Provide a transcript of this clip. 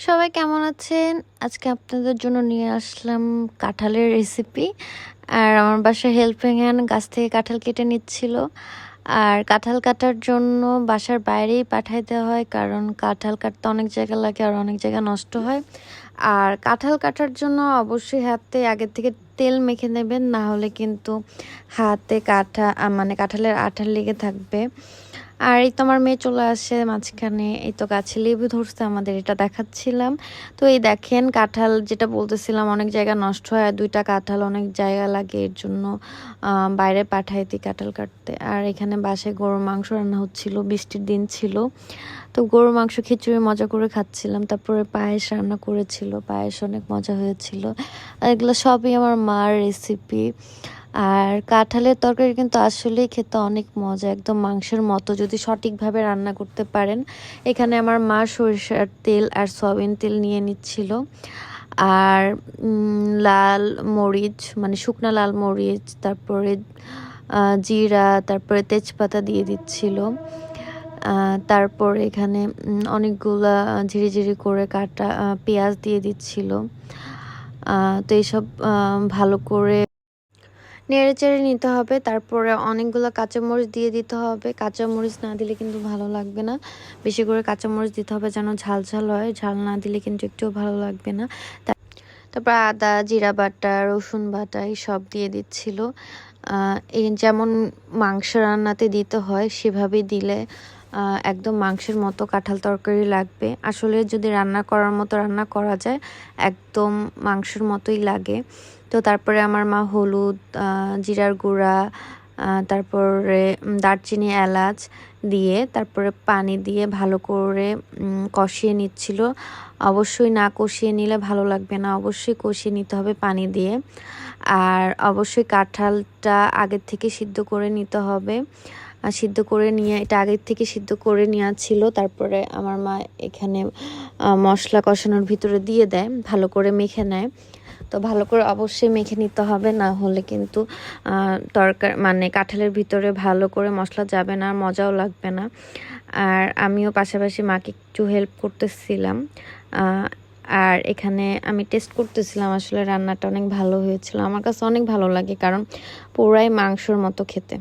সবাই কেমন আছেন? আজকে আপনাদের জন্য নিয়ে আসলাম কাঁঠালের রেসিপি। আর আমার বাসায় হেল্পিং হ্যান্ড গাছ থেকে কাঁঠাল কেটে নিচ্ছিল। আর কাঁঠাল কাটার জন্য বাসার বাইরেই পাঠাই দেওয়া হয়, কারণ কাঁঠাল কাটতে অনেক জায়গা লাগে আর অনেক জায়গা নষ্ট হয়। আর কাঁঠাল কাটার জন্য অবশ্যই হাতে আগে থেকে তেল মেখে নেবেন, না হলে কিন্তু হাতে মানে কাঁঠালের আঠা লেগে থাকবে। আর এই তো আমার মেয়ে চলে আসে মাঝখানে, এই তো গাছে লেবু ধরছে আমাদের, এটা দেখাচ্ছিলাম। তো এই দেখেন কাঁঠাল, যেটা বলতেছিলাম অনেক জায়গা নষ্ট হয়, আর 2টা কাঁঠাল অনেক জায়গা লাগে, এর জন্য বাইরে পাঠাই দিই কাঁঠাল কাটতে। আর এখানে বাসায় গরুর মাংস রান্না হচ্ছিল, বৃষ্টির দিন ছিল, তো গরুর মাংস খিচুড়ি মজা করে খাচ্ছিলাম। তারপরে পায়েস রান্না করেছিল, পায়েস অনেক মজা হয়েছিল। আর এগুলো সবই আমার মার রেসিপি। আর কাঁঠালের তরকারি কিন্তু আসলেই খেতে অনেক মজা, একদম মাংসের মতো যদি সঠিকভাবে রান্না করতে পারেন। এখানে আমার মা সরিষার তেল আর সয়াবিন তেল নিয়ে নিচ্ছিল। আর লাল মরিচ, মানে শুকনা লাল মরিচ, তারপরে জিরা, তারপরে তেজপাতা দিয়ে দিচ্ছিল। তারপর এখানে অনেকগুলা ঝিরিঝিরি করে কাটা পেঁয়াজ দিয়ে দিচ্ছিল। তো এইসব ভালো করে নেড়েচেড়ে নিতে হবে। তারপরে অনেকগুলো কাঁচামরিচ দিয়ে দিতে হবে, কাঁচামরিচ না দিলে কিন্তু ভালো লাগবে না। বেশি করে কাঁচামরিচ দিতে হবে যেন ঝাল ঝাল হয়, ঝাল না দিলে কিন্তু একটুও ভালো লাগবে না। তারপর আদা, জিরা বাটা, রসুন বাটা এই সব দিয়ে দিচ্ছিল। এই যেমন মাংস রান্নাতে দিতে হয় সেভাবেই দিলে একদম মাংসের মতো কাঁঠাল তরকারি লাগবে। আসলে যদি রান্না করার মতো রান্না করা যায়, একদম মাংসের মতোই লাগে। তো তারপরে আমার মা হলুদ, জিরার গুঁড়া, তারপরে দারচিনি, এলাচ দিয়ে তারপরে পানি দিয়ে ভালো করে কষিয়ে নিচ্ছিল। অবশ্যই না কষিয়ে নিলে ভালো লাগবে না, অবশ্যই কষিয়ে নিতে হবে পানি দিয়ে। আর অবশ্যই কাঁঠালটা আগের থেকে সিদ্ধ করে নিতে হবে। আর সিদ্ধ করে নিয়ে, এটা আগের থেকে সিদ্ধ করে নেওয়া ছিল। তারপরে আমার মা এখানে মশলা কষানোর ভিতরে দিয়ে দেয়, ভালো করে মেখে নেয়। তো ভালো করে অবশ্যই মেখে নিতে হবে, না হলে কিন্তু তরকারি মানে কাঁঠালের ভিতরে ভালো করে মশলা যাবে না, মজাও লাগবে না। আর আমিও পাশাপাশি মাকে একটু হেল্প করতেছিলাম। আর এখানে আমি টেস্ট করতেছিলাম, আসলে রান্নাটা অনেক ভালো হয়েছিল। আমার কাছে অনেক ভালো লাগে, কারণ পুরাই মাংসর মতো খেতে।